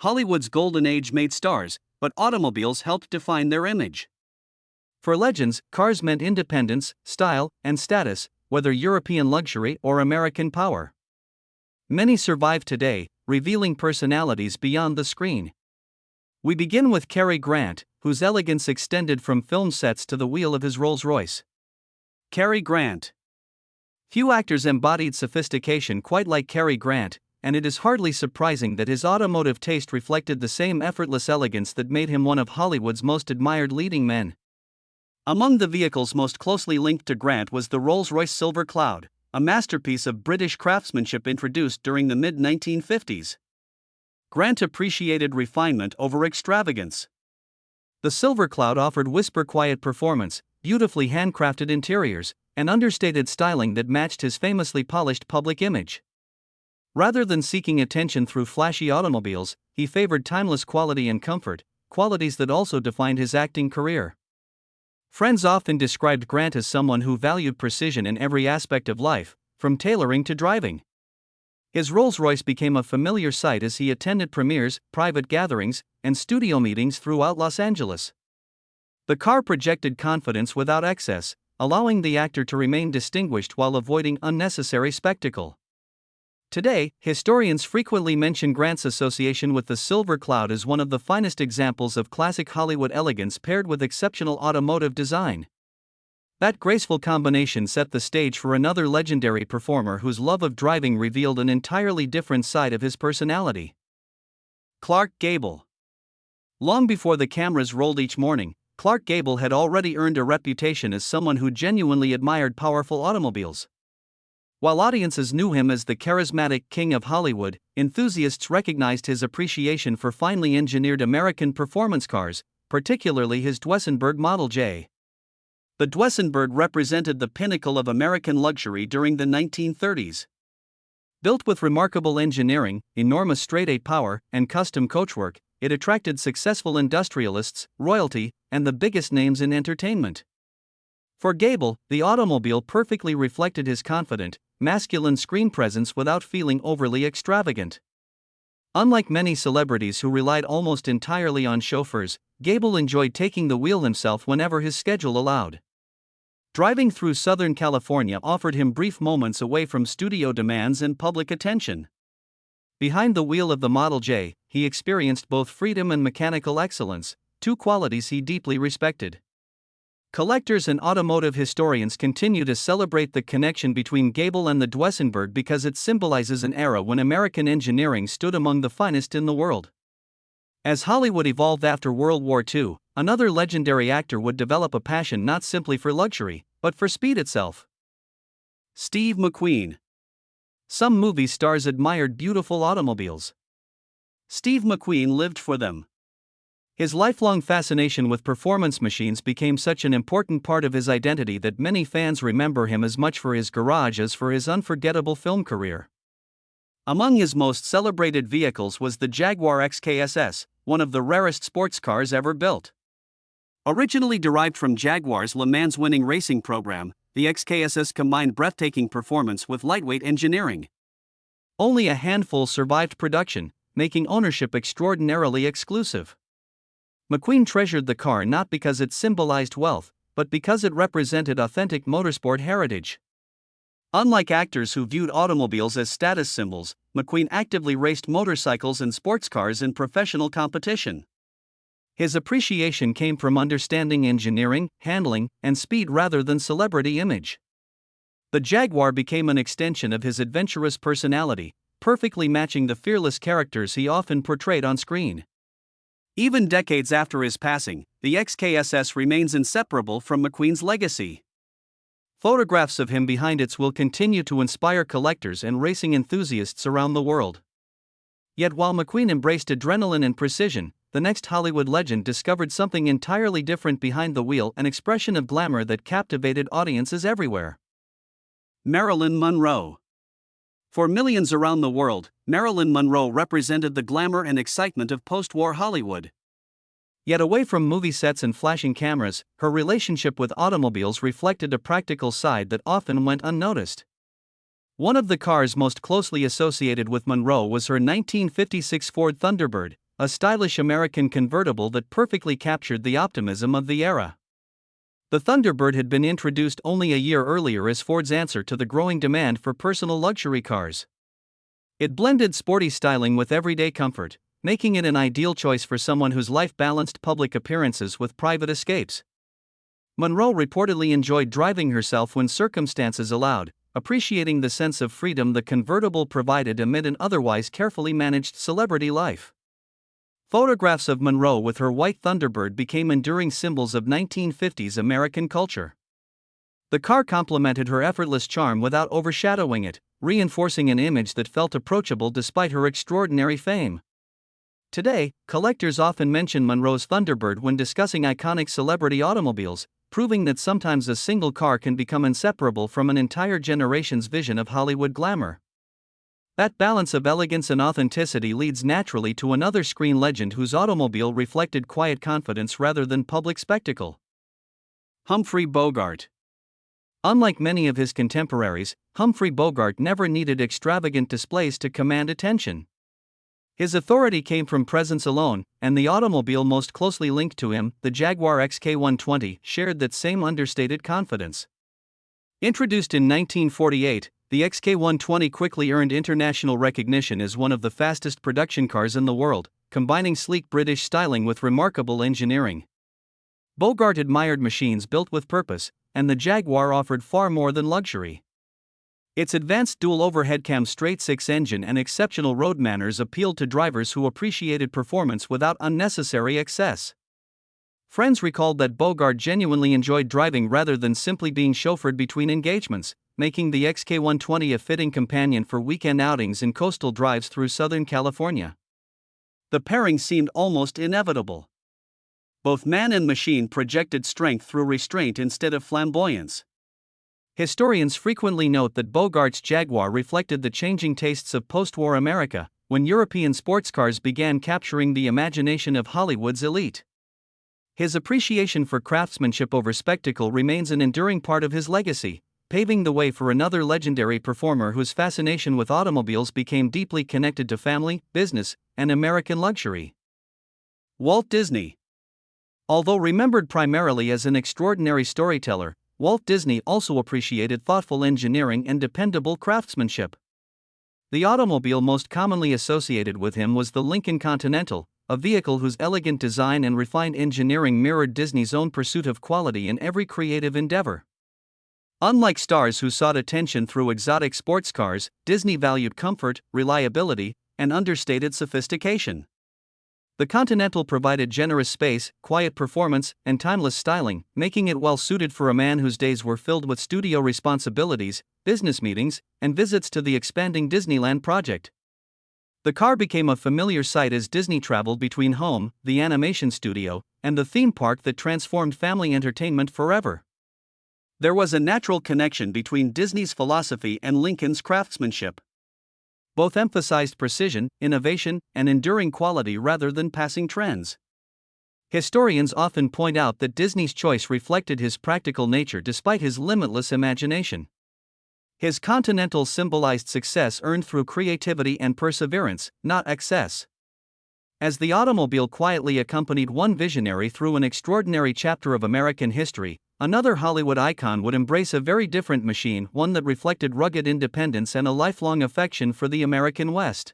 Hollywood's golden age made stars, but automobiles helped define their image. For legends, cars meant independence, style, and status, whether European luxury or American power. Many survive today, revealing personalities beyond the screen. We begin with Cary Grant, whose elegance extended from film sets to the wheel of his Rolls-Royce. Cary Grant. Few actors embodied sophistication quite like Cary Grant, and it is hardly surprising that his automotive taste reflected the same effortless elegance that made him one of Hollywood's most admired leading men. Among the vehicles most closely linked to Grant was the Rolls-Royce Silver Cloud, a masterpiece of British craftsmanship introduced during the mid-1950s. Grant appreciated refinement over extravagance. The Silver Cloud offered whisper-quiet performance, beautifully handcrafted interiors, and understated styling that matched his famously polished public image. Rather than seeking attention through flashy automobiles, he favored timeless quality and comfort, qualities that also defined his acting career. Friends often described Grant as someone who valued precision in every aspect of life, from tailoring to driving. His Rolls-Royce became a familiar sight as he attended premieres, private gatherings, and studio meetings throughout Los Angeles. The car projected confidence without excess, allowing the actor to remain distinguished while avoiding unnecessary spectacle. Today, historians frequently mention Grant's association with the Silver Cloud as one of the finest examples of classic Hollywood elegance paired with exceptional automotive design. That graceful combination set the stage for another legendary performer whose love of driving revealed an entirely different side of his personality. Gable. Long before the cameras rolled each morning, Gable had already earned a reputation as someone who genuinely admired powerful automobiles. While audiences knew him as the charismatic king of Hollywood, enthusiasts recognized his appreciation for finely engineered American performance cars, particularly his Duesenberg Model J. The Duesenberg represented the pinnacle of American luxury during the 1930s. Built with remarkable engineering, enormous straight-eight power, and custom coachwork, it attracted successful industrialists, royalty, and the biggest names in entertainment. For Gable, the automobile perfectly reflected his confident, masculine screen presence without feeling overly extravagant. Unlike many celebrities who relied almost entirely on chauffeurs, Gable enjoyed taking the wheel himself whenever his schedule allowed. Driving through Southern California offered him brief moments away from studio demands and public attention. Behind the wheel of the Model J, he experienced both freedom and mechanical excellence, two qualities he deeply respected. Collectors and automotive historians continue to celebrate the connection between Gable and the Duesenberg because it symbolizes an era when American engineering stood among the finest in the world. As Hollywood evolved after World War II, another legendary actor would develop a passion not simply for luxury, but for speed itself. Steve McQueen. Some movie stars admired beautiful automobiles. Steve McQueen lived for them. His lifelong fascination with performance machines became such an important part of his identity that many fans remember him as much for his garage as for his unforgettable film career. Among his most celebrated vehicles was the Jaguar XKSS, one of the rarest sports cars ever built. Originally derived from Jaguar's Le Mans winning racing program, the XKSS combined breathtaking performance with lightweight engineering. Only a handful survived production, making ownership extraordinarily exclusive. McQueen treasured the car not because it symbolized wealth, but because it represented authentic motorsport heritage. Unlike actors who viewed automobiles as status symbols, McQueen actively raced motorcycles and sports cars in professional competition. His appreciation came from understanding engineering, handling, and speed rather than celebrity image. The Jaguar became an extension of his adventurous personality, perfectly matching the fearless characters he often portrayed on screen. Even decades after his passing, the XKSS remains inseparable from McQueen's legacy. Photographs of him behind it will continue to inspire collectors and racing enthusiasts around the world. Yet while McQueen embraced adrenaline and precision, the next Hollywood legend discovered something entirely different behind the wheel, an expression of glamour that captivated audiences everywhere. Marilyn Monroe. For millions around the world, Marilyn Monroe represented the glamour and excitement of post-war Hollywood. Yet away from movie sets and flashing cameras, her relationship with automobiles reflected a practical side that often went unnoticed. One of the cars most closely associated with Monroe was her 1956 Ford Thunderbird, a stylish American convertible that perfectly captured the optimism of the era. The Thunderbird had been introduced only a year earlier as Ford's answer to the growing demand for personal luxury cars. It blended sporty styling with everyday comfort, making it an ideal choice for someone whose life balanced public appearances with private escapes. Monroe reportedly enjoyed driving herself when circumstances allowed, appreciating the sense of freedom the convertible provided amid an otherwise carefully managed celebrity life. Photographs of Monroe with her white Thunderbird became enduring symbols of 1950s American culture. The car complemented her effortless charm without overshadowing it, reinforcing an image that felt approachable despite her extraordinary fame. Today, collectors often mention Monroe's Thunderbird when discussing iconic celebrity automobiles, proving that sometimes a single car can become inseparable from an entire generation's vision of Hollywood glamour. That balance of elegance and authenticity leads naturally to another screen legend whose automobile reflected quiet confidence rather than public spectacle. Humphrey Bogart. Unlike many of his contemporaries, Humphrey Bogart never needed extravagant displays to command attention. His authority came from presence alone, and the automobile most closely linked to him, the Jaguar XK120, shared that same understated confidence. Introduced in 1948, the XK120 quickly earned international recognition as one of the fastest production cars in the world, combining sleek British styling with remarkable engineering. Bogart admired machines built with purpose, and the Jaguar offered far more than luxury. Its advanced dual-overhead cam straight-six engine and exceptional road manners appealed to drivers who appreciated performance without unnecessary excess. Friends recalled that Bogart genuinely enjoyed driving rather than simply being chauffeured between engagements, making the XK120 a fitting companion for weekend outings and coastal drives through Southern California. The pairing seemed almost inevitable. Both man and machine projected strength through restraint instead of flamboyance. Historians frequently note that Bogart's Jaguar reflected the changing tastes of post-war America, when European sports cars began capturing the imagination of Hollywood's elite. His appreciation for craftsmanship over spectacle remains an enduring part of his legacy, paving the way for another legendary performer whose fascination with automobiles became deeply connected to family, business, and American luxury. Walt Disney. Although remembered primarily as an extraordinary storyteller, Walt Disney also appreciated thoughtful engineering and dependable craftsmanship. The automobile most commonly associated with him was the Lincoln Continental, a vehicle whose elegant design and refined engineering mirrored Disney's own pursuit of quality in every creative endeavor. Unlike stars who sought attention through exotic sports cars, Disney valued comfort, reliability, and understated sophistication. The Continental provided generous space, quiet performance, and timeless styling, making it well suited for a man whose days were filled with studio responsibilities, business meetings, and visits to the expanding Disneyland project. The car became a familiar sight as Disney traveled between home, the animation studio, and the theme park that transformed family entertainment forever. There was a natural connection between Disney's philosophy and Lincoln's craftsmanship. Both emphasized precision, innovation, and enduring quality rather than passing trends. Historians often point out that Disney's choice reflected his practical nature despite his limitless imagination. His Continental symbolized success earned through creativity and perseverance, not excess. As the automobile quietly accompanied one visionary through an extraordinary chapter of American history, another Hollywood icon would embrace a very different machine, one that reflected rugged independence and a lifelong affection for the American West.